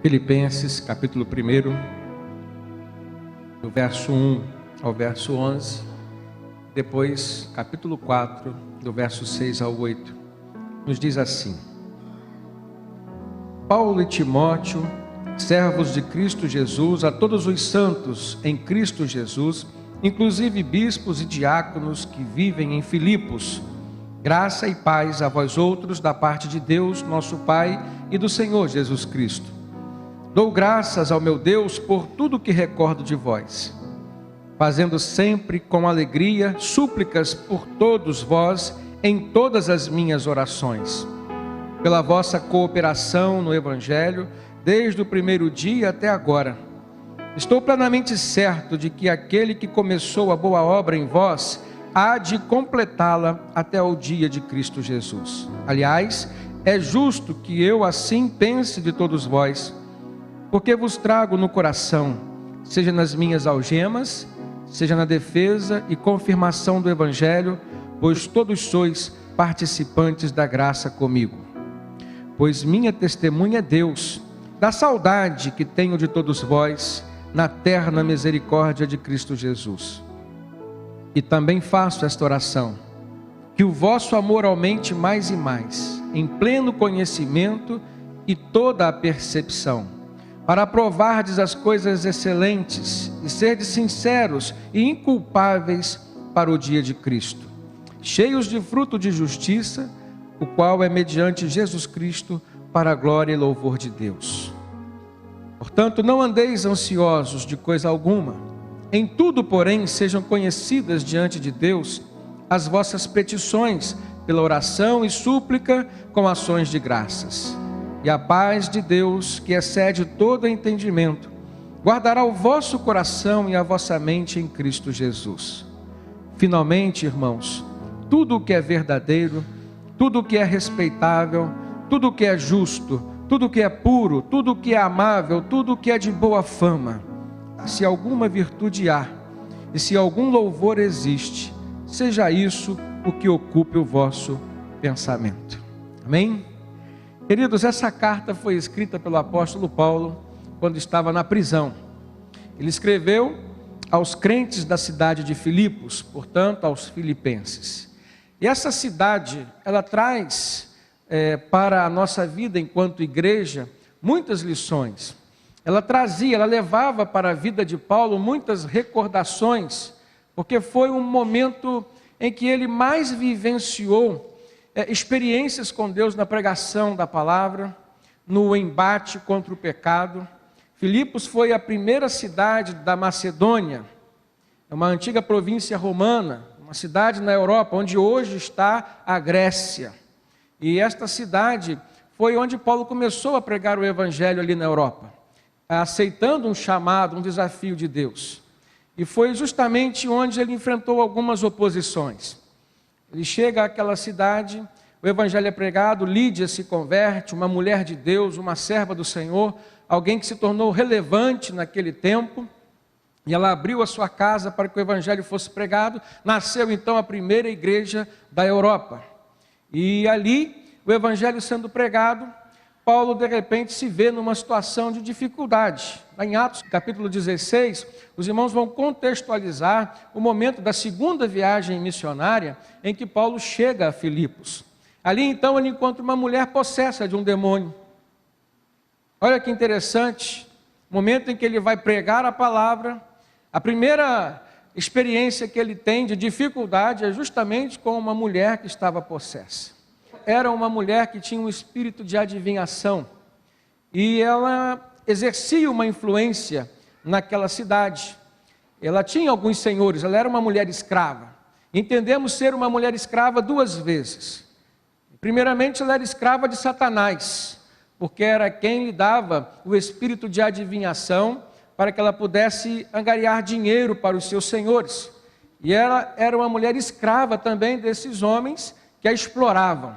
Filipenses, capítulo 1, do verso 1 ao verso 11, depois capítulo 4, do verso 6 ao 8, nos diz assim: Paulo e Timóteo, servos de Cristo Jesus, a todos os santos em Cristo Jesus, inclusive bispos e diáconos que vivem em Filipos, graça e paz a vós outros da parte de Deus, nosso Pai, e do Senhor Jesus Cristo. Dou graças ao meu Deus por tudo que recordo de vós, fazendo sempre com alegria súplicas por todos vós em todas as minhas orações, pela vossa cooperação no Evangelho, desde o primeiro dia até agora. Estou plenamente certo de que aquele que começou a boa obra em vós há de completá-la até o dia de Cristo Jesus. Aliás, é justo que eu assim pense de todos vós, porque vos trago no coração, seja nas minhas algemas, seja na defesa e confirmação do Evangelho, pois todos sois participantes da graça comigo. Pois minha testemunha é Deus, da saudade que tenho de todos vós, na terna misericórdia de Cristo Jesus. E também faço esta oração, que o vosso amor aumente mais e mais, em pleno conhecimento e toda a percepção, para provardes as coisas excelentes e serdes sinceros e inculpáveis para o dia de Cristo, cheios de fruto de justiça, o qual é mediante Jesus Cristo para a glória e louvor de Deus. Portanto, não andeis ansiosos de coisa alguma, em tudo, porém, sejam conhecidas diante de Deus as vossas petições, pela oração e súplica com ações de graças. E a paz de Deus, que excede todo entendimento, guardará o vosso coração e a vossa mente em Cristo Jesus. Finalmente, irmãos, tudo o que é verdadeiro, tudo o que é respeitável, tudo o que é justo, tudo o que é puro, tudo o que é amável, tudo o que é de boa fama, se alguma virtude há, e se algum louvor existe, seja isso o que ocupe o vosso pensamento. Amém? Queridos, essa carta foi escrita pelo apóstolo Paulo quando estava na prisão. Ele escreveu aos crentes da cidade de Filipos, portanto aos filipenses. E essa cidade, ela traz para a nossa vida enquanto igreja muitas lições. Ela levava para a vida de Paulo muitas recordações, porque foi um momento em que ele mais vivenciou experiências com Deus na pregação da palavra, no embate contra o pecado. Filipos foi a primeira cidade da Macedônia, uma antiga província romana, uma cidade na Europa, onde hoje está a Grécia. E esta cidade foi onde Paulo começou a pregar o Evangelho ali na Europa, aceitando um chamado, um desafio de Deus. E foi justamente onde ele enfrentou algumas oposições. Ele chega àquela cidade, o Evangelho é pregado, Lídia se converte, uma mulher de Deus, uma serva do Senhor, alguém que se tornou relevante naquele tempo, e ela abriu a sua casa para que o Evangelho fosse pregado. Nasceu então a primeira igreja da Europa, e ali, o Evangelho sendo pregado, Paulo de repente se vê numa situação de dificuldade. Lá em Atos capítulo 16, os irmãos vão contextualizar o momento da segunda viagem missionária em que Paulo chega a Filipos. Ali então ele encontra uma mulher possessa de um demônio. Olha que interessante, o momento em que ele vai pregar a palavra, a primeira experiência que ele tem de dificuldade é justamente com uma mulher que estava possessa. Era uma mulher que tinha um espírito de adivinhação, e ela exercia uma influência naquela cidade. Ela tinha alguns senhores, ela era uma mulher escrava. Entendemos ser uma mulher escrava duas vezes. Primeiramente, ela era escrava de Satanás, porque era quem lhe dava o espírito de adivinhação para que ela pudesse angariar dinheiro para os seus senhores. E ela era uma mulher escrava também desses homens que a exploravam.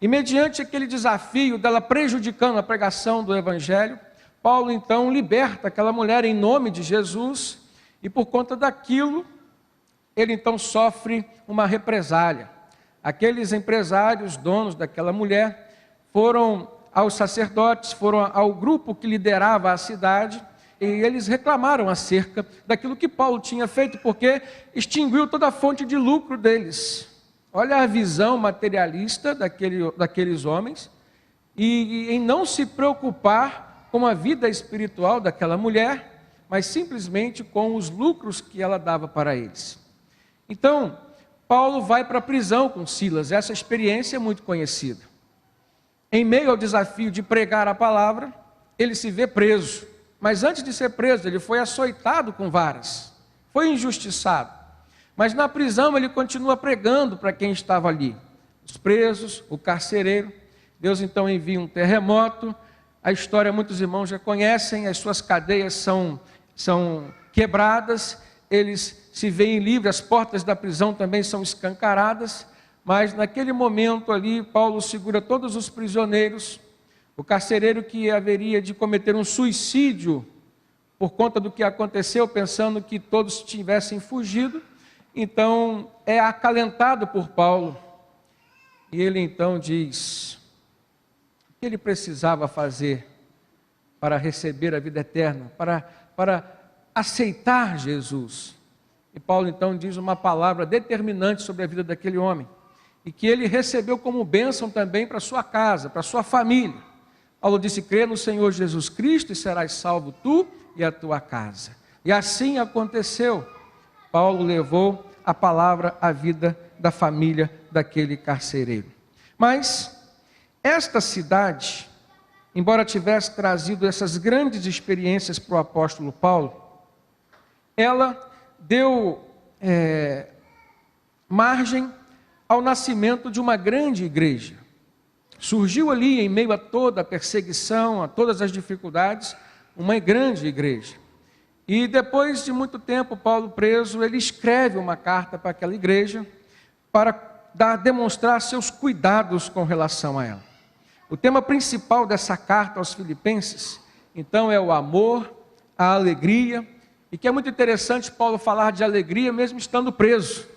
E mediante aquele desafio dela prejudicando a pregação do Evangelho, Paulo então liberta aquela mulher em nome de Jesus, e por conta daquilo, ele então sofre uma represália. Aqueles empresários, donos daquela mulher, foram aos sacerdotes, foram ao grupo que liderava a cidade, e eles reclamaram acerca daquilo que Paulo tinha feito, porque extinguiu toda a fonte de lucro deles. Olha a visão materialista daqueles homens, e em não se preocupar com a vida espiritual daquela mulher, mas simplesmente com os lucros que ela dava para eles. Então, Paulo vai para a prisão com Silas. Essa experiência é muito conhecida. Em meio ao desafio de pregar a palavra, ele se vê preso. Mas antes de ser preso, ele foi açoitado com varas, foi injustiçado. Mas na prisão ele continua pregando para quem estava ali, os presos, o carcereiro. Deus então envia um terremoto. A história muitos irmãos já conhecem, as suas cadeias são quebradas, eles se veem livres, as portas da prisão também são escancaradas. Mas naquele momento ali, Paulo segura todos os prisioneiros. O carcereiro, que haveria de cometer um suicídio por conta do que aconteceu, pensando que todos tivessem fugido, então é acalentado por Paulo. E ele então diz o que ele precisava fazer para receber a vida eterna, para aceitar Jesus. E Paulo então diz uma palavra determinante sobre a vida daquele homem, e que ele recebeu como bênção também para sua casa, para sua família. Paulo disse: crê no Senhor Jesus Cristo e serás salvo tu e a tua casa. E assim aconteceu. Paulo levou a palavra à vida da família daquele carcereiro. Mas esta cidade, embora tivesse trazido essas grandes experiências para o apóstolo Paulo, ela deu margem ao nascimento de uma grande igreja. Surgiu ali, em meio a toda a perseguição, a todas as dificuldades, uma grande igreja. E depois de muito tempo, Paulo preso, ele escreve uma carta para aquela igreja, para demonstrar seus cuidados com relação a ela. O tema principal dessa carta aos Filipenses, então, é o amor, a alegria, e que é muito interessante Paulo falar de alegria mesmo estando preso,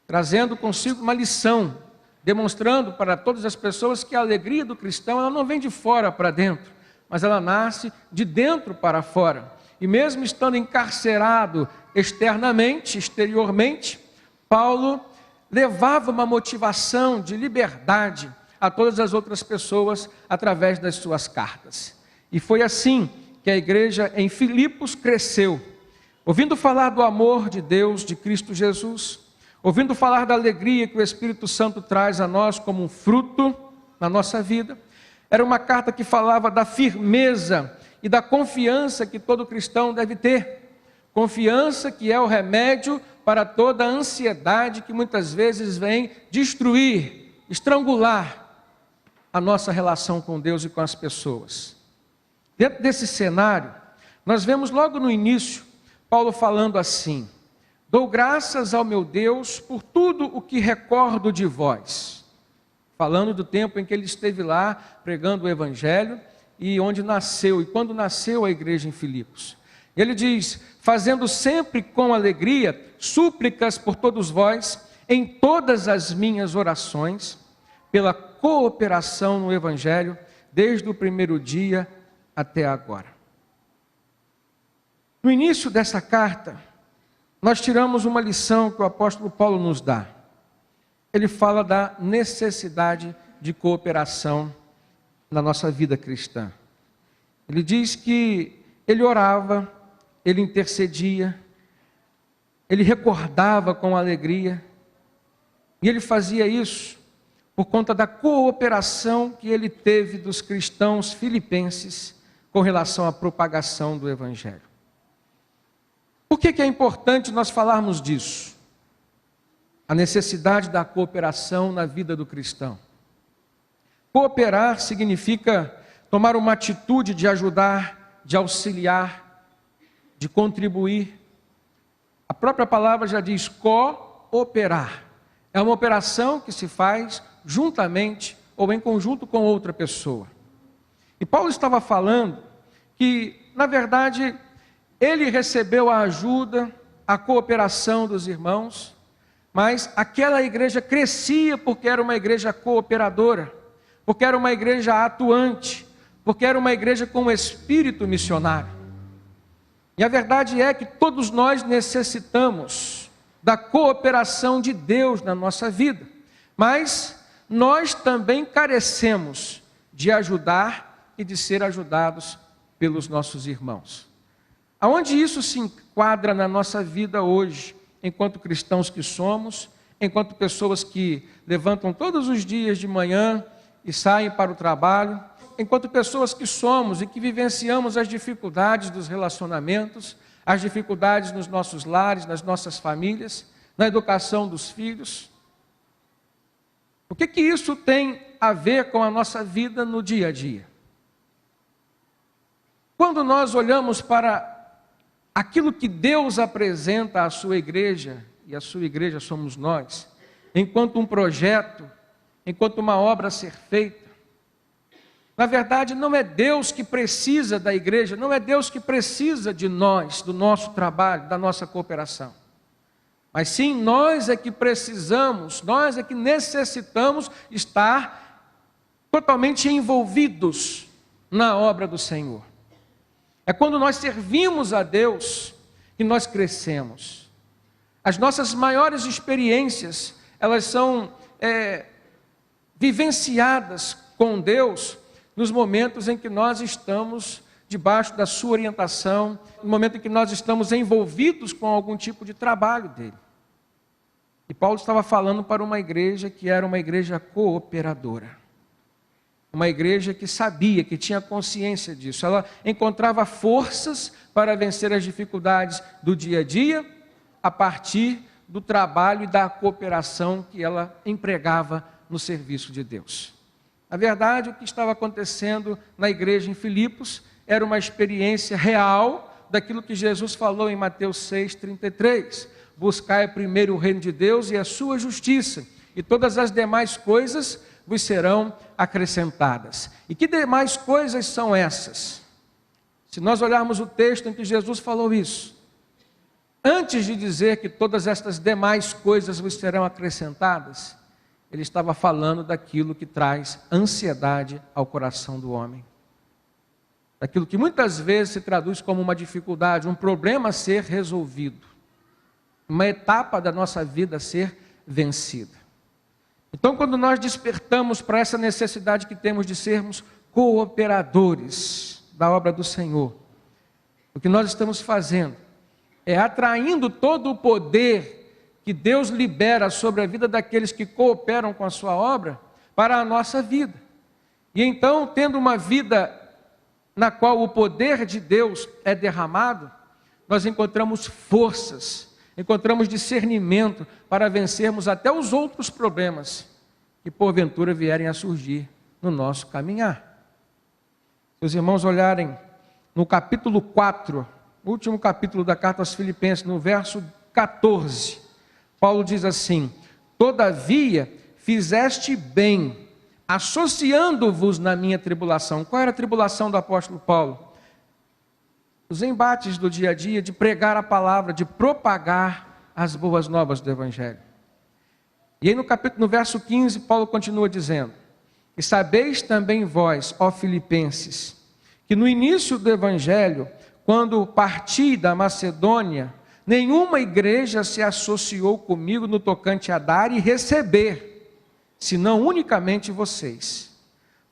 trazendo consigo uma lição, demonstrando para todas as pessoas que a alegria do cristão, ela não vem de fora para dentro, mas ela nasce de dentro para fora. E mesmo estando encarcerado externamente, exteriormente, Paulo levava uma motivação de liberdade a todas as outras pessoas através das suas cartas. E foi assim que a igreja em Filipos cresceu, ouvindo falar do amor de Deus, de Cristo Jesus, ouvindo falar da alegria que o Espírito Santo traz a nós como um fruto na nossa vida. Era uma carta que falava da firmeza e da confiança que todo cristão deve ter. Confiança que é o remédio para toda a ansiedade que muitas vezes vem destruir, estrangular a nossa relação com Deus e com as pessoas. Dentro desse cenário, nós vemos logo no início, Paulo falando assim: dou graças ao meu Deus por tudo o que recordo de vós. Falando do tempo em que ele esteve lá pregando o Evangelho e onde nasceu, e quando nasceu a igreja em Filipos. Ele diz: fazendo sempre com alegria súplicas por todos vós, em todas as minhas orações, pela cooperação no Evangelho, desde o primeiro dia até agora. No início dessa carta, nós tiramos uma lição que o apóstolo Paulo nos dá. Ele fala da necessidade de cooperação na nossa vida cristã. Ele diz que ele orava, ele intercedia, ele recordava com alegria, e ele fazia isso por conta da cooperação que ele teve dos cristãos filipenses com relação à propagação do Evangelho. Por que é importante nós falarmos disso? A necessidade da cooperação na vida do cristão. Cooperar significa tomar uma atitude de ajudar, de auxiliar, de contribuir. A própria palavra já diz cooperar. É uma operação que se faz juntamente ou em conjunto com outra pessoa. E Paulo estava falando que, na verdade, ele recebeu a ajuda, a cooperação dos irmãos, mas aquela igreja crescia porque era uma igreja cooperadora. porque era uma igreja atuante, porque era uma igreja com um espírito missionário. E a verdade é que todos nós necessitamos da cooperação de Deus na nossa vida, mas nós também carecemos de ajudar e de ser ajudados pelos nossos irmãos. Aonde isso se enquadra na nossa vida hoje, enquanto cristãos que somos, enquanto pessoas que levantam todos os dias de manhã e saem para o trabalho, enquanto pessoas que somos e que vivenciamos as dificuldades dos relacionamentos, as dificuldades nos nossos lares, nas nossas famílias, na educação dos filhos. O que isso tem a ver com a nossa vida no dia a dia? Quando nós olhamos para aquilo que Deus apresenta à sua igreja, e a sua igreja somos nós, enquanto um projeto, enquanto uma obra a ser feita, na verdade não é Deus que precisa da igreja, não é Deus que precisa de nós, do nosso trabalho, da nossa cooperação. Mas sim, nós é que precisamos, nós é que necessitamos estar totalmente envolvidos na obra do Senhor. É quando nós servimos a Deus que nós crescemos. As nossas maiores experiências, elas são vivenciadas com Deus nos momentos em que nós estamos debaixo da sua orientação, no momento em que nós estamos envolvidos com algum tipo de trabalho dele. E Paulo estava falando para uma igreja que era uma igreja cooperadora. Uma igreja que sabia, que tinha consciência disso. Ela encontrava forças para vencer as dificuldades do dia a dia, a partir do trabalho e da cooperação que ela empregava no serviço de Deus. Na verdade, o que estava acontecendo na igreja em Filipos era uma experiência real daquilo que Jesus falou em Mateus 6,33. Buscai primeiro o reino de Deus e a sua justiça, e todas as demais coisas vos serão acrescentadas. E que demais coisas são essas? Se nós olharmos o texto em que Jesus falou isso, antes de dizer que todas estas demais coisas vos serão acrescentadas, ele estava falando daquilo que traz ansiedade ao coração do homem. Daquilo que muitas vezes se traduz como uma dificuldade, um problema a ser resolvido. Uma etapa da nossa vida a ser vencida. Então, quando nós despertamos para essa necessidade que temos de sermos cooperadores da obra do Senhor, o que nós estamos fazendo é atraindo todo o poder que Deus libera sobre a vida daqueles que cooperam com a sua obra para a nossa vida. E então, tendo uma vida na qual o poder de Deus é derramado, nós encontramos forças, encontramos discernimento para vencermos até os outros problemas que porventura vierem a surgir no nosso caminhar. Se os irmãos olharem no capítulo 4, último capítulo da carta aos Filipenses, no verso 14, Paulo diz assim: todavia fizeste bem, associando-vos na minha tribulação. Qual era a tribulação do apóstolo Paulo? Os embates do dia a dia de pregar a palavra, de propagar as boas novas do Evangelho. E aí no verso 15, Paulo continua dizendo: e sabeis também vós, ó Filipenses, que no início do Evangelho, quando parti da Macedônia, nenhuma igreja se associou comigo no tocante a dar e receber, senão unicamente vocês.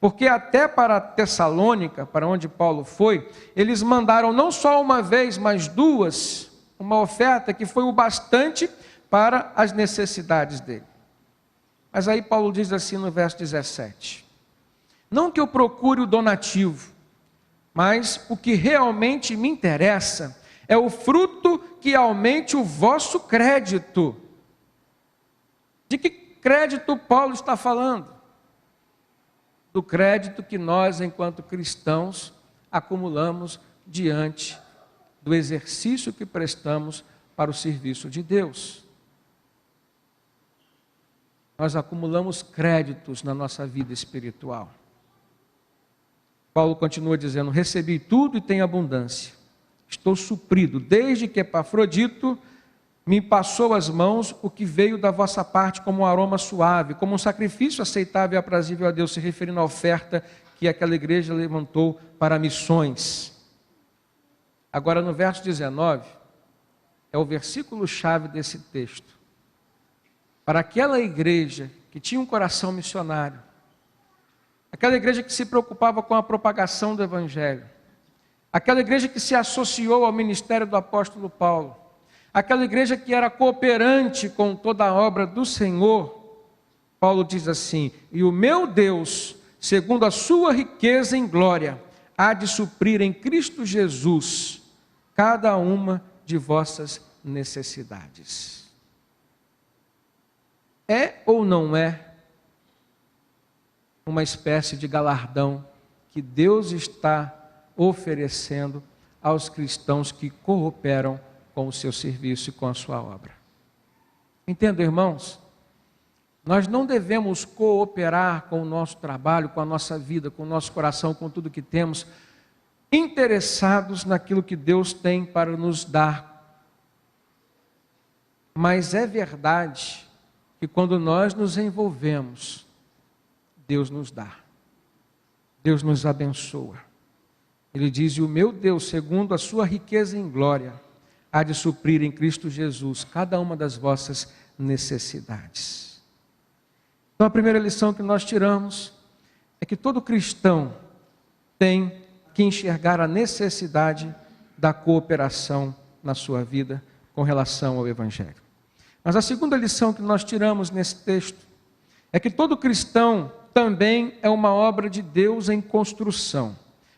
Porque até para Tessalônica, para onde Paulo foi, eles mandaram não só uma vez, mas duas, uma oferta que foi o bastante para as necessidades dele. Mas aí Paulo diz assim no verso 17: não que eu procure o donativo, mas o que realmente me interessa é o fruto que aumente o vosso crédito. De que crédito Paulo está falando? Do crédito que nós, enquanto cristãos, acumulamos diante do exercício que prestamos para o serviço de Deus. Nós acumulamos créditos na nossa vida espiritual. Paulo continua dizendo: recebi tudo e tenho abundância. Estou suprido, desde que Epafrodito me passou às mãos o que veio da vossa parte como um aroma suave, como um sacrifício aceitável e aprazível a Deus, se referindo à oferta que aquela igreja levantou para missões. Agora, no verso 19, é o versículo-chave desse texto. Para aquela igreja que tinha um coração missionário, aquela igreja que se preocupava com a propagação do Evangelho, aquela igreja que se associou ao ministério do apóstolo Paulo, aquela igreja que era cooperante com toda a obra do Senhor, Paulo diz assim: e o meu Deus, segundo a sua riqueza em glória, há de suprir em Cristo Jesus cada uma de vossas necessidades. É ou não é uma espécie de galardão que Deus está oferecendo aos cristãos que cooperam com o seu serviço e com a sua obra? Entendam, irmãos, nós não devemos cooperar com o nosso trabalho, com a nossa vida, com o nosso coração, com tudo que temos, interessados naquilo que Deus tem para nos dar. Mas é verdade que quando nós nos envolvemos, Deus nos dá, Deus nos abençoa. Ele diz: e o meu Deus, segundo a sua riqueza em glória, há de suprir em Cristo Jesus cada uma das vossas necessidades. Então a primeira lição que nós tiramos é que todo cristão tem que enxergar a necessidade da cooperação na sua vida com relação ao Evangelho. Mas a segunda lição que nós tiramos nesse texto é que todo cristão também é uma obra de Deus em construção.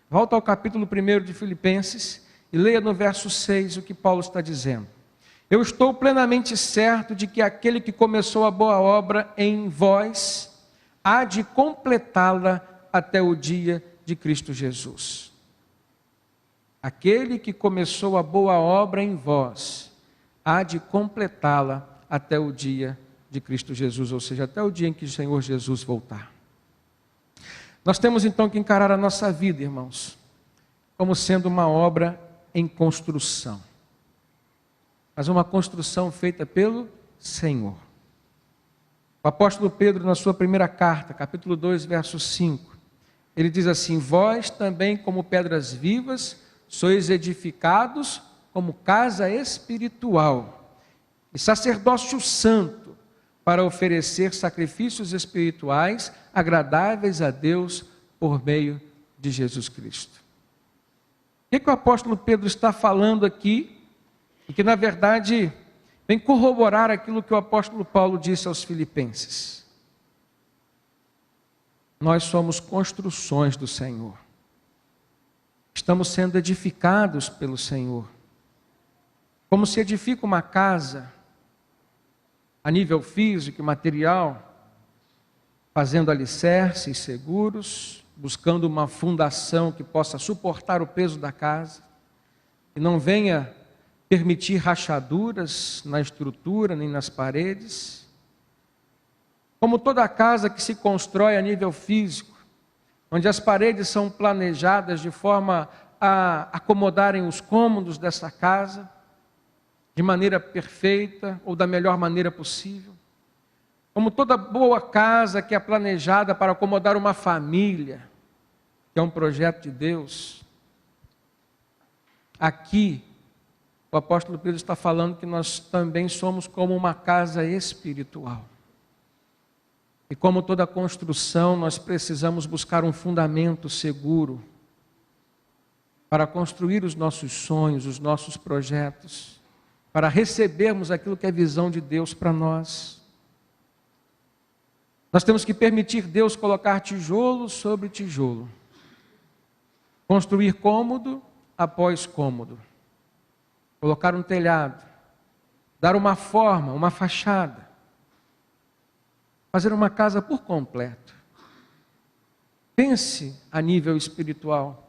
Volta ao capítulo 1 de Filipenses e leia no verso 6 o que Paulo está dizendo. Eu estou plenamente certo de que aquele que começou a boa obra em vós há de completá-la até o dia de Cristo Jesus. Aquele que começou a boa obra em vós há de completá-la até o dia de Cristo Jesus, ou seja, até o dia em que o Senhor Jesus voltar. Nós temos então que encarar a nossa vida, irmãos, como sendo uma obra em construção, mas uma construção feita pelo Senhor. O apóstolo Pedro, na sua primeira carta, capítulo 2, verso 5, ele diz assim: vós também, como pedras vivas, sois edificados como casa espiritual e sacerdócio santo, para oferecer sacrifícios espirituais agradáveis a Deus por meio de Jesus Cristo. O que o apóstolo Pedro está falando aqui? E que na verdade vem corroborar aquilo que o apóstolo Paulo disse aos filipenses. Nós somos construções do Senhor. Estamos sendo edificados pelo Senhor. Como se edifica uma casa a nível físico e material, fazendo alicerces seguros, buscando uma fundação que possa suportar o peso da casa, e não venha permitir rachaduras na estrutura nem nas paredes. Como toda casa que se constrói a nível físico, onde as paredes são planejadas de forma a acomodarem os cômodos dessa casa, de maneira perfeita ou da melhor maneira possível. Como toda boa casa que é planejada para acomodar uma família, que é um projeto de Deus. Aqui, o apóstolo Pedro está falando que nós também somos como uma casa espiritual. E como toda construção, nós precisamos buscar um fundamento seguro para construir os nossos sonhos, os nossos projetos, para recebermos aquilo que é visão de Deus para nós. Nós temos que permitir Deus colocar tijolo sobre tijolo, construir cômodo após cômodo, colocar um telhado, dar uma forma, uma fachada, fazer uma casa por completo. Pense a nível espiritual,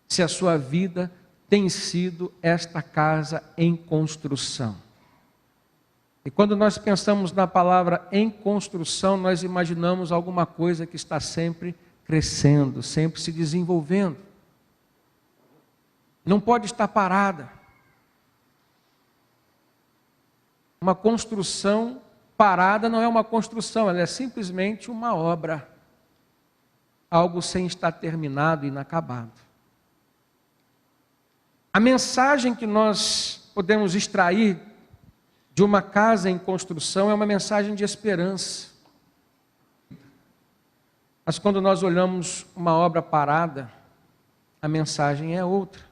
se a sua vida tem sido esta casa em construção. E quando nós pensamos na palavra em construção, nós imaginamos alguma coisa que está sempre crescendo, sempre se desenvolvendo. Não pode estar parada. Uma construção parada não é uma construção, ela é simplesmente uma obra. Algo sem estar terminado e inacabado. A mensagem que nós podemos extrair de uma casa em construção é uma mensagem de esperança. Mas quando nós olhamos uma obra parada, a mensagem é outra.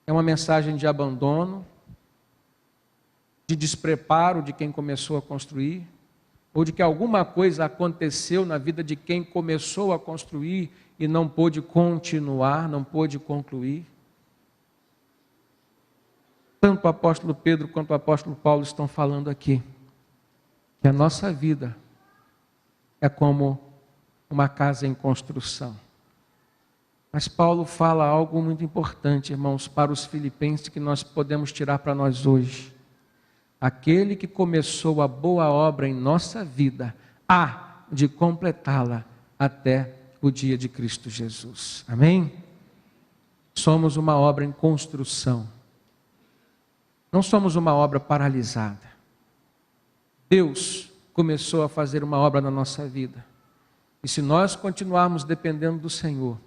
É uma mensagem de abandono, de despreparo de quem começou a construir, ou de que alguma coisa aconteceu na vida de quem começou a construir e não pôde continuar, não pôde concluir. Tanto o apóstolo Pedro quanto o apóstolo Paulo estão falando aqui, que a nossa vida é como uma casa em construção. Mas Paulo fala algo muito importante, irmãos, para os filipenses, que nós podemos tirar para nós hoje. Aquele que começou a boa obra em nossa vida, há de completá-la até o dia de Cristo Jesus. Amém? Somos uma obra em construção. Não somos uma obra paralisada. Deus começou a fazer uma obra na nossa vida. E se nós continuarmos dependendo do Senhor,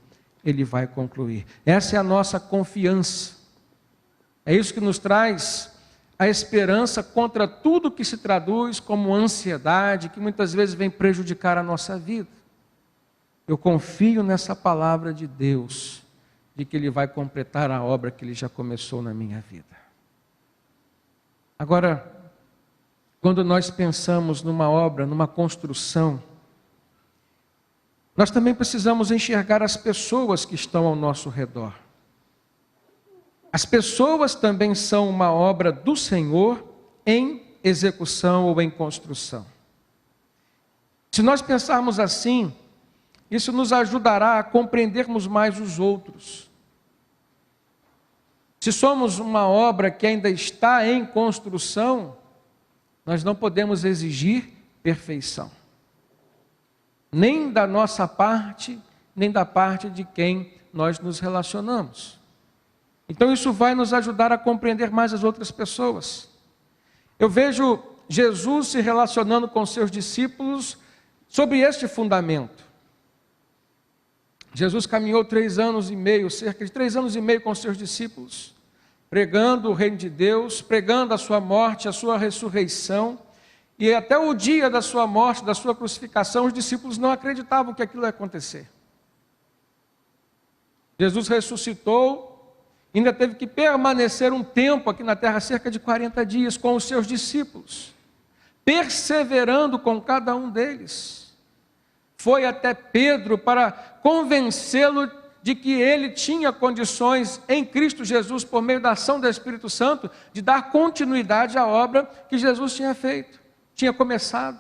Ele vai concluir. Essa é a nossa confiança. É isso que nos traz a esperança contra tudo que se traduz como ansiedade, que muitas vezes vem prejudicar a nossa vida. Eu confio nessa palavra de Deus, de que Ele vai completar a obra que Ele já começou na minha vida. Agora, quando nós pensamos numa obra, numa construção, nós também precisamos enxergar as pessoas que estão ao nosso redor. As pessoas também são uma obra do Senhor em execução ou em construção. Se nós pensarmos assim, isso nos ajudará a compreendermos mais os outros. Se somos uma obra que ainda está em construção, nós não podemos exigir perfeição. Nem da nossa parte, nem da parte de quem nós nos relacionamos. Então isso vai nos ajudar a compreender mais as outras pessoas. Eu vejo Jesus se relacionando com seus discípulos sobre este fundamento. Jesus caminhou 3 anos e meio, cerca de 3 anos e meio com seus discípulos, pregando o reino de Deus, pregando a sua morte, a sua ressurreição, e até o dia da sua morte, da sua crucificação, os discípulos não acreditavam que aquilo ia acontecer. Jesus ressuscitou, ainda teve que permanecer um tempo aqui na terra, cerca de 40 dias, com os seus discípulos, perseverando com cada um deles. Foi até Pedro para convencê-lo de que ele tinha condições em Cristo Jesus, por meio da ação do Espírito Santo, de dar continuidade à obra que Jesus tinha feito, tinha começado.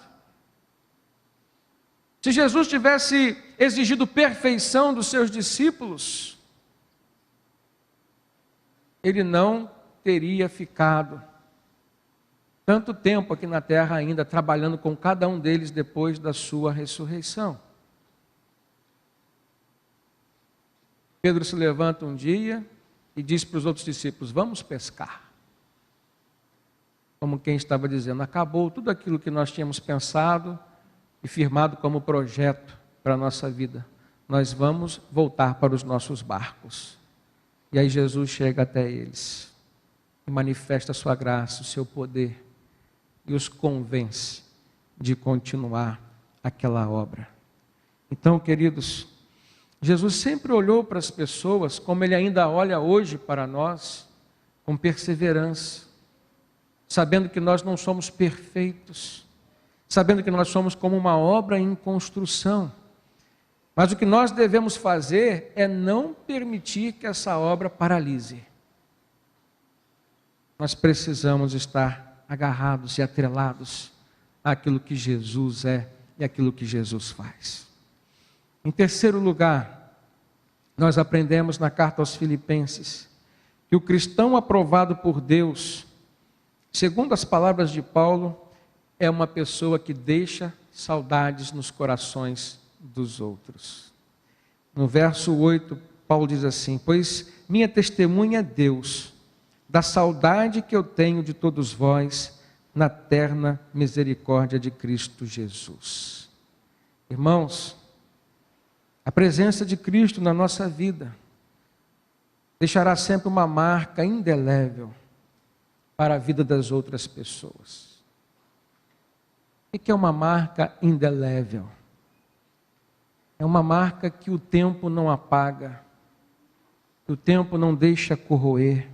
Se Jesus tivesse exigido perfeição dos seus discípulos, Ele não teria ficado tanto tempo aqui na terra ainda, trabalhando com cada um deles depois da sua ressurreição. Pedro se levanta um dia e diz para os outros discípulos: vamos pescar. Como quem estava dizendo, acabou tudo aquilo que nós tínhamos pensado e firmado como projeto para a nossa vida. Nós vamos voltar para os nossos barcos. E aí Jesus chega até eles e manifesta a sua graça, o seu poder, e os convence de continuar aquela obra. Então, queridos, Jesus sempre olhou para as pessoas, como Ele ainda olha hoje para nós, com perseverança, sabendo que nós não somos perfeitos, sabendo que nós somos como uma obra em construção. Mas o que nós devemos fazer é não permitir que essa obra paralise. Nós precisamos estar agarrados e atrelados àquilo que Jesus é e àquilo que Jesus faz. Em terceiro lugar, nós aprendemos na carta aos Filipenses que o cristão aprovado por Deus, segundo as palavras de Paulo, é uma pessoa que deixa saudades nos corações dos outros. No verso 8, Paulo diz assim: pois minha testemunha é Deus, da saudade que eu tenho de todos vós na terna misericórdia de Cristo Jesus. Irmãos, a presença de Cristo na nossa vida deixará sempre uma marca indelével para a vida das outras pessoas. O que é uma marca indelével? É uma marca que o tempo não apaga, que o tempo não deixa corroer.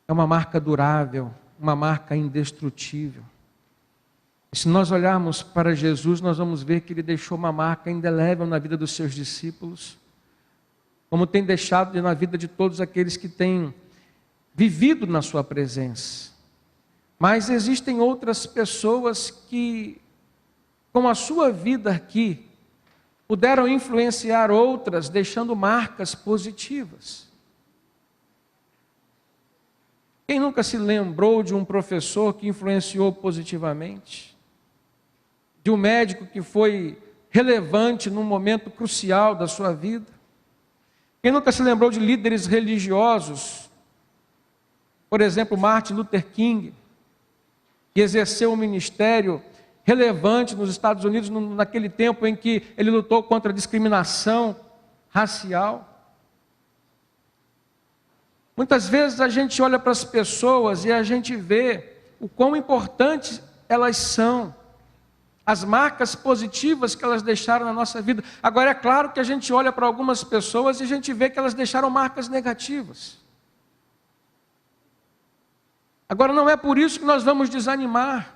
É uma marca durável, uma marca indestrutível. E se nós olharmos para Jesus, nós vamos ver que ele deixou uma marca indelével na vida dos seus discípulos, como tem deixado na vida de todos aqueles que têm vivido na sua presença. Mas existem outras pessoas que, com a sua vida aqui, puderam influenciar outras, deixando marcas positivas. Quem nunca se lembrou de um professor que influenciou positivamente? De um médico que foi relevante num momento crucial da sua vida? Quem nunca se lembrou de líderes religiosos? Por exemplo, Martin Luther King, que exerceu um ministério relevante nos Estados Unidos naquele tempo em que ele lutou contra a discriminação racial. Muitas vezes a gente olha para as pessoas e a gente vê o quão importantes elas são, as marcas positivas que elas deixaram na nossa vida. Agora é claro que a gente olha para algumas pessoas e a gente vê que elas deixaram marcas negativas. Agora não é por isso que nós vamos desanimar.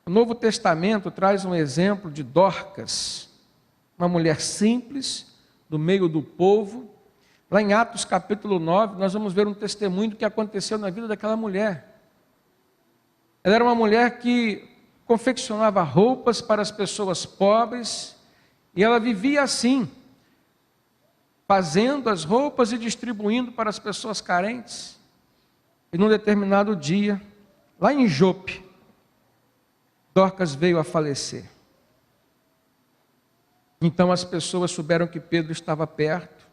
O Novo Testamento traz um exemplo de Dorcas, uma mulher simples, do meio do povo. Lá em Atos capítulo 9, nós vamos ver um testemunho do que aconteceu na vida daquela mulher. Ela era uma mulher que confeccionava roupas para as pessoas pobres, e ela vivia assim, fazendo as roupas e distribuindo para as pessoas carentes. E num determinado dia, lá em Jope, Dorcas veio a falecer. Então as pessoas souberam que Pedro estava perto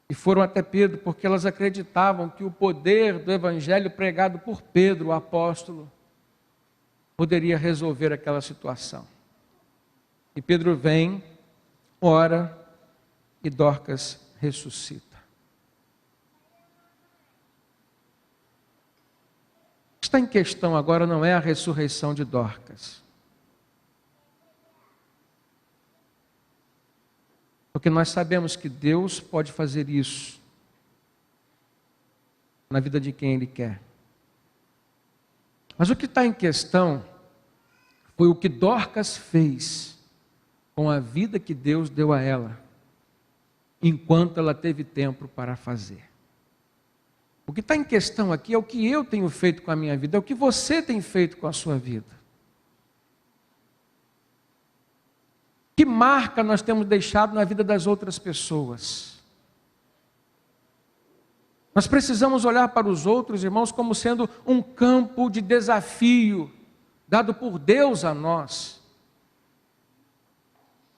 e foram até Pedro, porque elas acreditavam que o poder do evangelho pregado por Pedro, o apóstolo, poderia resolver aquela situação. E Pedro vem, ora, e Dorcas ressuscita. O que está em questão agora não é a ressurreição de Dorcas. Porque nós sabemos que Deus pode fazer isso na vida de quem Ele quer. Mas o que está em questão foi o que Dorcas fez com a vida que Deus deu a ela, enquanto ela teve tempo para fazer. O que está em questão aqui é o que eu tenho feito com a minha vida, é o que você tem feito com a sua vida. Que marca nós temos deixado na vida das outras pessoas? Nós precisamos olhar para os outros, irmãos, como sendo um campo de desafio dado por Deus a nós.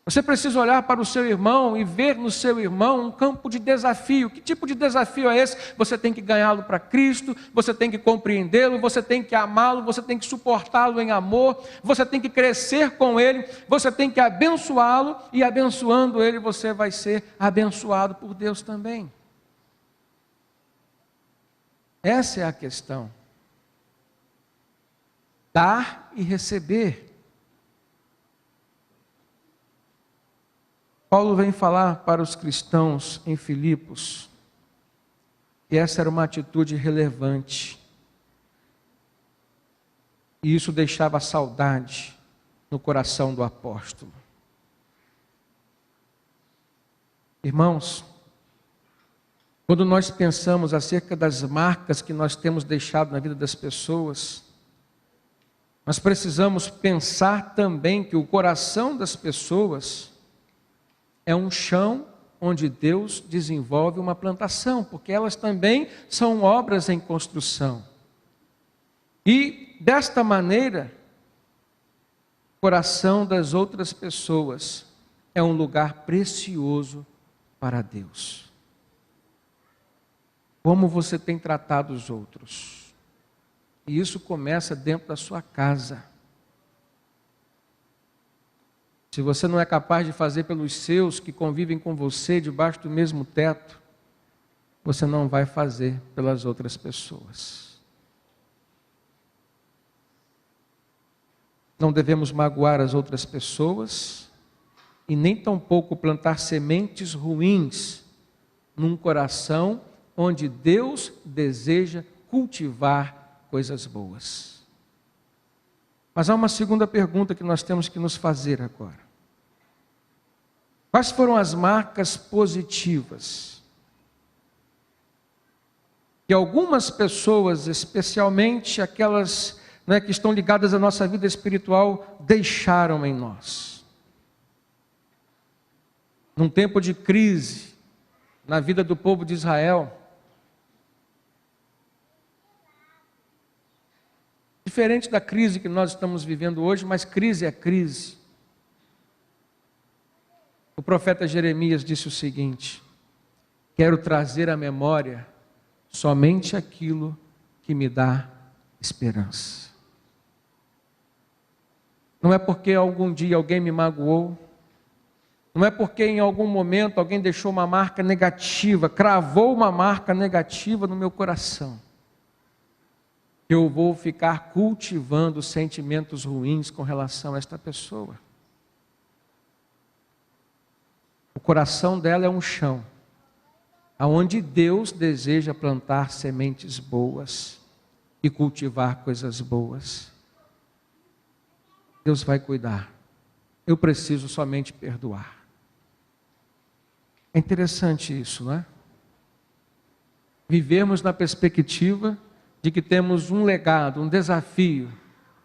Você precisa olhar para o seu irmão e ver no seu irmão um campo de desafio. Que tipo de desafio é esse? Você tem que ganhá-lo para Cristo, você tem que compreendê-lo, você tem que amá-lo, você tem que suportá-lo em amor, você tem que crescer com ele, você tem que abençoá-lo, e abençoando ele você vai ser abençoado por Deus também. Essa é a questão. Dar e receber. Paulo vem falar para os cristãos em Filipos, e essa era uma atitude relevante, e isso deixava saudade no coração do apóstolo. Irmãos, quando nós pensamos acerca das marcas que nós temos deixado na vida das pessoas, nós precisamos pensar também que o coração das pessoas é um chão onde Deus desenvolve uma plantação, porque elas também são obras em construção. E desta maneira, o coração das outras pessoas é um lugar precioso para Deus. como você tem tratado os outros. E isso começa dentro da sua casa. Se você não é capaz de fazer pelos seus que convivem com você debaixo do mesmo teto, você não vai fazer pelas outras pessoas. Não devemos magoar as outras pessoas e nem tampouco plantar sementes ruins num coração onde Deus deseja cultivar coisas boas. Mas há uma segunda pergunta que nós temos que nos fazer agora. Quais foram as marcas positivas que algumas pessoas, especialmente aquelas que estão ligadas à nossa vida espiritual, deixaram em nós? Num tempo de crise na vida do povo de Israel, diferente da crise que nós estamos vivendo hoje, mas crise é crise. O profeta Jeremias disse o seguinte: quero trazer à memória somente aquilo que me dá esperança. Não é porque algum dia alguém me magoou, não é porque em algum momento alguém deixou uma marca negativa, cravou uma marca negativa no meu coração, que eu vou ficar cultivando sentimentos ruins com relação a esta pessoa. O coração dela é um chão, aonde Deus deseja plantar sementes boas e cultivar coisas boas. Deus vai cuidar. Eu preciso somente perdoar. É interessante isso, não é? Vivemos na perspectiva de que temos um legado, um desafio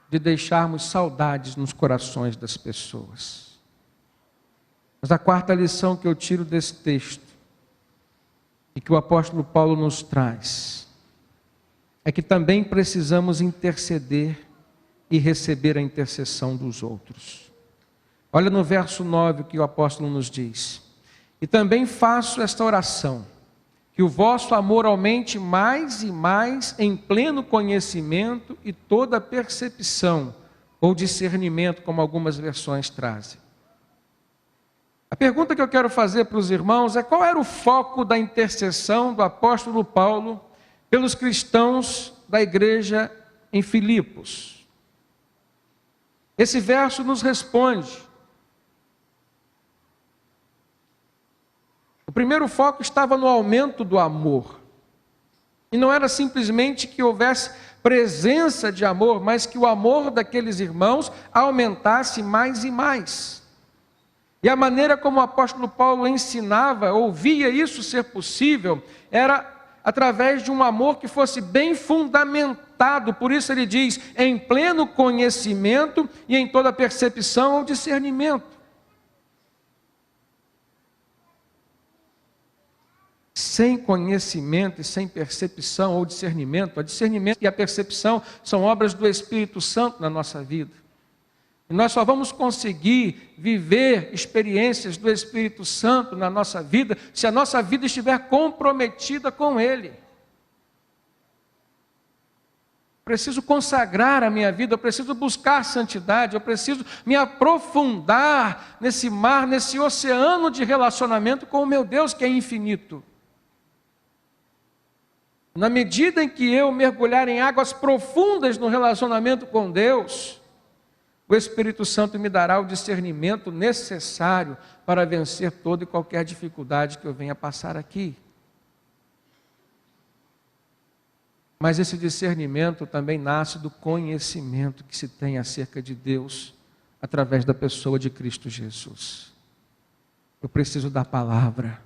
de deixarmos saudades nos corações das pessoas. Mas a quarta lição que eu tiro desse texto, e que o apóstolo Paulo nos traz, é que também precisamos interceder e receber a intercessão dos outros. Olha no verso 9 o que o apóstolo nos diz: e também faço esta oração, que o vosso amor aumente mais e mais em pleno conhecimento e toda percepção, ou discernimento, como algumas versões trazem. A pergunta que eu quero fazer para os irmãos é: qual era o foco da intercessão do apóstolo Paulo pelos cristãos da igreja em Filipos? Esse verso nos responde. O primeiro foco estava no aumento do amor. E não era simplesmente que houvesse presença de amor, mas que o amor daqueles irmãos aumentasse mais e mais. E a maneira como o apóstolo Paulo ensinava, ou via isso ser possível, era através de um amor que fosse bem fundamentado. Por isso ele diz: em pleno conhecimento e em toda percepção ou discernimento. Sem conhecimento e sem percepção ou discernimento, o discernimento e a percepção são obras do Espírito Santo na nossa vida. E nós só vamos conseguir viver experiências do Espírito Santo na nossa vida se a nossa vida estiver comprometida com Ele. Preciso consagrar a minha vida, eu preciso buscar santidade, eu preciso me aprofundar nesse mar, nesse oceano de relacionamento com o meu Deus que é infinito. Na medida em que eu mergulhar em águas profundas no relacionamento com Deus, o Espírito Santo me dará o discernimento necessário para vencer toda e qualquer dificuldade que eu venha passar aqui. Mas esse discernimento também nasce do conhecimento que se tem acerca de Deus através da pessoa de Cristo Jesus. Eu preciso da palavra.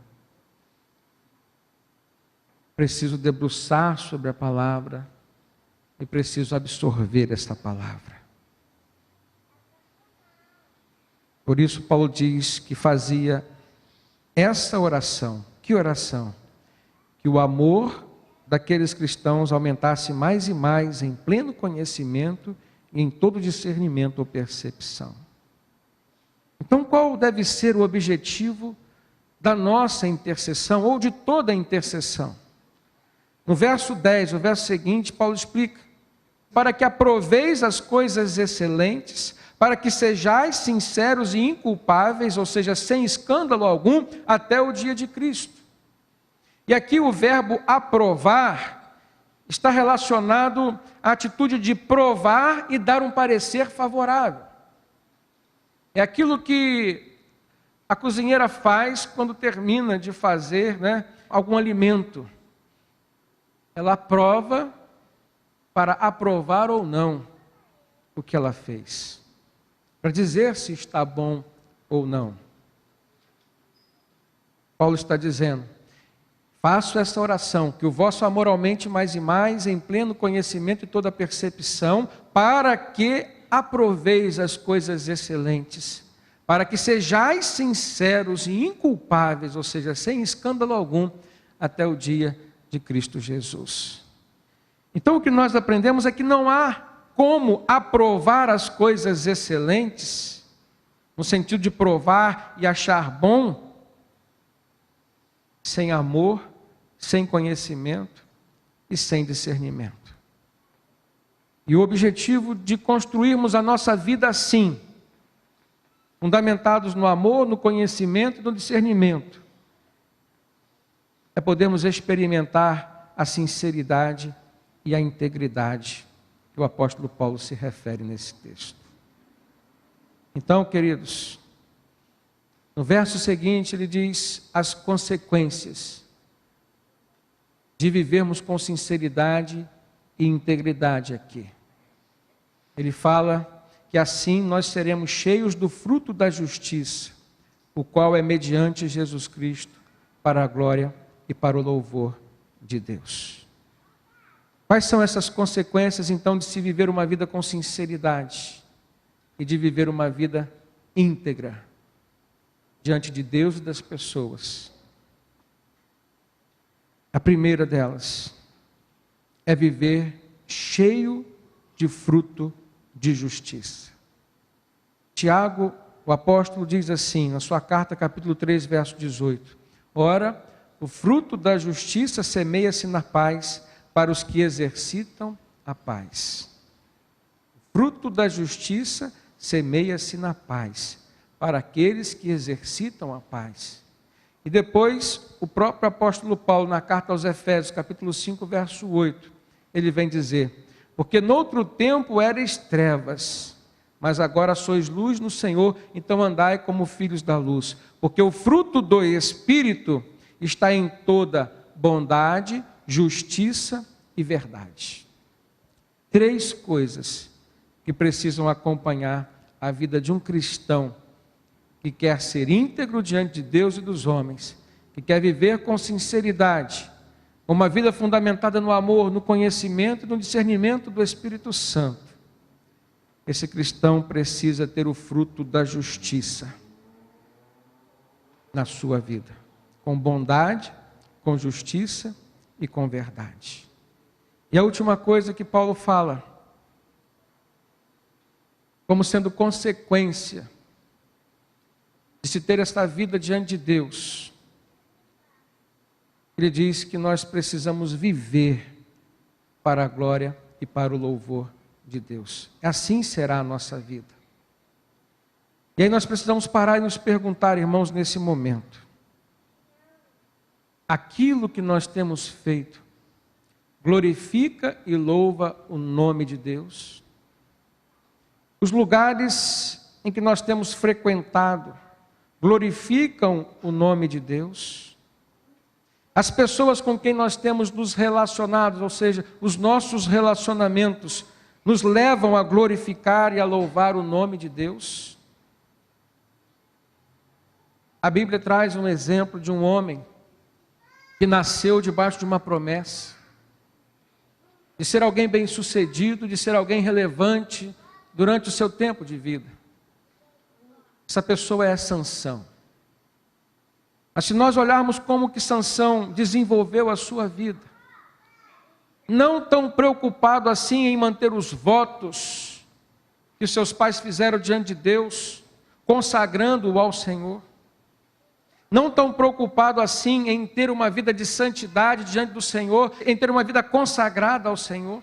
Preciso debruçar sobre a palavra e preciso absorver esta palavra. Por isso Paulo diz que fazia essa oração. Que oração? Que o amor daqueles cristãos aumentasse mais e mais em pleno conhecimento e em todo discernimento ou percepção. Então qual deve ser o objetivo da nossa intercessão ou de toda a intercessão? No verso 10, o verso seguinte, Paulo explica: para que aproveis as coisas excelentes, para que sejais sinceros e inculpáveis, ou seja, sem escândalo algum, até o dia de Cristo. E aqui o verbo aprovar está relacionado à atitude de provar e dar um parecer favorável. É aquilo que a cozinheira faz quando termina de fazer, algum alimento. Ela aprova para aprovar ou não o que ela fez, para dizer se está bom ou não. Paulo está dizendo: faço essa oração, que o vosso amor aumente mais e mais, em pleno conhecimento e toda percepção, para que aproveis as coisas excelentes, para que sejais sinceros e inculpáveis, ou seja, sem escândalo algum, até o dia de Cristo Jesus. Então o que nós aprendemos é que não há como aprovar as coisas excelentes, no sentido de provar e achar bom, sem amor, sem conhecimento e sem discernimento. E o objetivo de construirmos a nossa vida assim, fundamentados no amor, no conhecimento e no discernimento, é podermos experimentar a sinceridade e a integridade que o apóstolo Paulo se refere nesse texto. Então, queridos, no verso seguinte ele diz as consequências de vivermos com sinceridade e integridade aqui. Ele fala que assim nós seremos cheios do fruto da justiça, o qual é mediante Jesus Cristo, para a glória e para o louvor de Deus. Quais são essas consequências, então, de se viver uma vida com sinceridade e de viver uma vida íntegra diante de Deus e das pessoas? A primeira delas é viver cheio de fruto de justiça. Tiago, o apóstolo, diz assim, na sua carta, capítulo 3, verso 18: ora, o fruto da justiça semeia-se na paz, para os que exercitam a paz. O fruto da justiça semeia-se na paz, para aqueles que exercitam a paz. E depois, o próprio apóstolo Paulo, na carta aos Efésios, capítulo 5, verso 8, ele vem dizer: porque noutro tempo erais trevas, mas agora sois luz no Senhor, então andai como filhos da luz. Porque o fruto do Espírito está em toda bondade, justiça e verdade. 3 coisas que precisam acompanhar a vida de um cristão que quer ser íntegro diante de Deus e dos homens, que quer viver com sinceridade, uma vida fundamentada no amor, no conhecimento e no discernimento do Espírito Santo. Esse cristão precisa ter o fruto da justiça na sua vida, com bondade, com justiça e com verdade. E a última coisa que Paulo fala, como sendo consequência de se ter esta vida diante de Deus, ele diz que nós precisamos viver para a glória e para o louvor de Deus. Assim será a nossa vida. E aí nós precisamos parar e nos perguntar, irmãos, nesse momento: aquilo que nós temos feito glorifica e louva o nome de Deus? Os lugares em que nós temos frequentado glorificam o nome de Deus? As pessoas com quem nós temos nos relacionado, ou seja, os nossos relacionamentos, nos levam a glorificar e a louvar o nome de Deus? A Bíblia traz um exemplo de um homem que nasceu debaixo de uma promessa, de ser alguém bem-sucedido, de ser alguém relevante durante o seu tempo de vida. Essa pessoa é Sansão. Mas se nós olharmos como que Sansão desenvolveu a sua vida, não tão preocupado assim em manter os votos que seus pais fizeram diante de Deus, consagrando-o ao Senhor, não tão preocupado assim em ter uma vida de santidade diante do Senhor, em ter uma vida consagrada ao Senhor.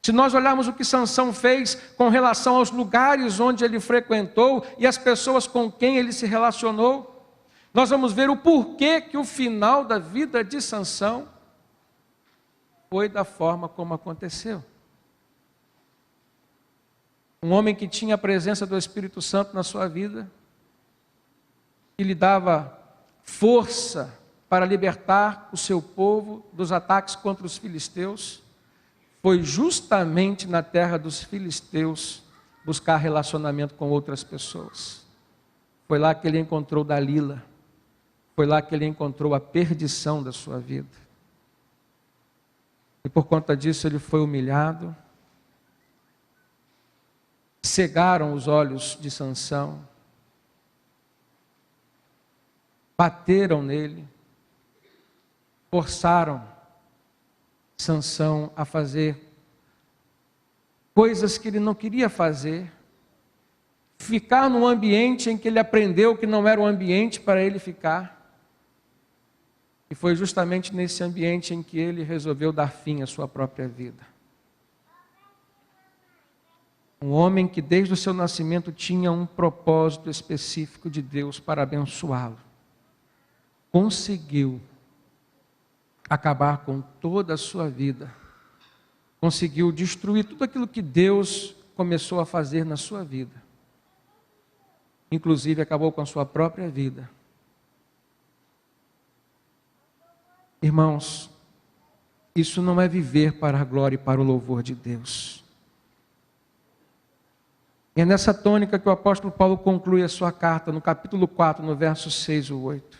Se nós olharmos o que Sansão fez com relação aos lugares onde ele frequentou e as pessoas com quem ele se relacionou, nós vamos ver o porquê que o final da vida de Sansão foi da forma como aconteceu. Um homem que tinha a presença do Espírito Santo na sua vida, que lhe dava força para libertar o seu povo dos ataques contra os filisteus, foi justamente na terra dos filisteus buscar relacionamento com outras pessoas. Foi lá que ele encontrou Dalila. Foi lá que ele encontrou a perdição da sua vida. E por conta disso ele foi humilhado. Cegaram os olhos de Sansão. Bateram nele. Forçaram Sansão a fazer coisas que ele não queria fazer, ficar num ambiente em que ele aprendeu que não era o ambiente para ele ficar, e foi justamente nesse ambiente em que ele resolveu dar fim à sua própria vida. Um homem que desde o seu nascimento tinha um propósito específico de Deus para abençoá-lo, conseguiu acabar com toda a sua vida, conseguiu destruir tudo aquilo que Deus começou a fazer na sua vida, inclusive acabou com a sua própria vida. Irmãos, isso não é viver para a glória e para o louvor de Deus. E é nessa tônica que o apóstolo Paulo conclui a sua carta, no capítulo 4, no versos 6 e 8.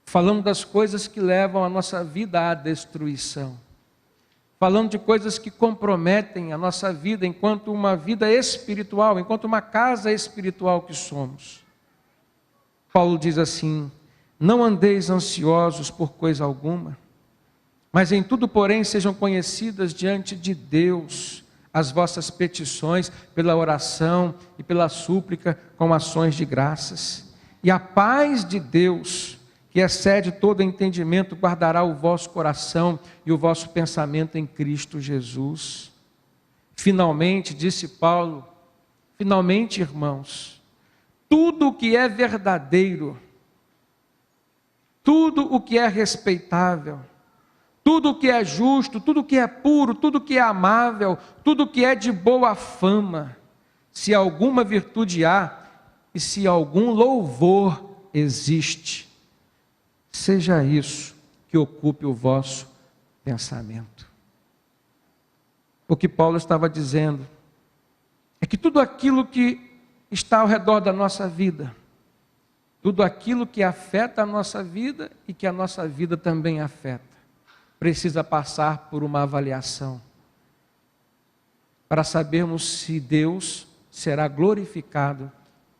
Falando das coisas que levam a nossa vida à destruição. Falando de coisas que comprometem a nossa vida enquanto uma vida espiritual, enquanto uma casa espiritual que somos. Paulo diz assim: não andeis ansiosos por coisa alguma, mas em tudo, porém, sejam conhecidas diante de Deus as vossas petições pela oração e pela súplica com ações de graças. E a paz de Deus, que excede todo entendimento, guardará o vosso coração e o vosso pensamento em Cristo Jesus. Finalmente, disse Paulo, finalmente, irmãos, tudo o que é verdadeiro, tudo o que é respeitável, tudo o que é justo, tudo o que é puro, tudo o que é amável, tudo o que é de boa fama, se alguma virtude há e se algum louvor existe, seja isso que ocupe o vosso pensamento. O que Paulo estava dizendo é que tudo aquilo que está ao redor da nossa vida, tudo aquilo que afeta a nossa vida e que a nossa vida também afeta, precisa passar por uma avaliação para sabermos se Deus será glorificado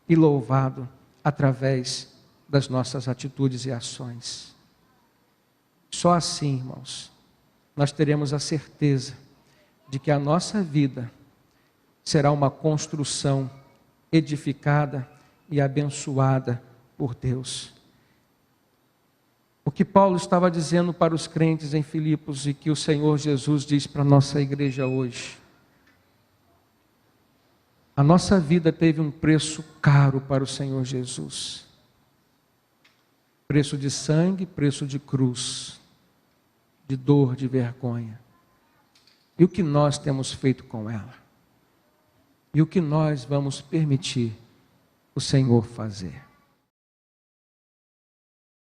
e louvado através das nossas atitudes e ações. Só assim, irmãos, nós teremos a certeza de que a nossa vida será uma construção edificada e abençoada por Deus. O que Paulo estava dizendo para os crentes em Filipos e que o Senhor Jesus diz para a nossa igreja hoje: a nossa vida teve um preço caro para o Senhor Jesus. Preço de sangue, preço de cruz, de dor, de vergonha. E o que nós temos feito com ela? E o que nós vamos permitir o Senhor fazer?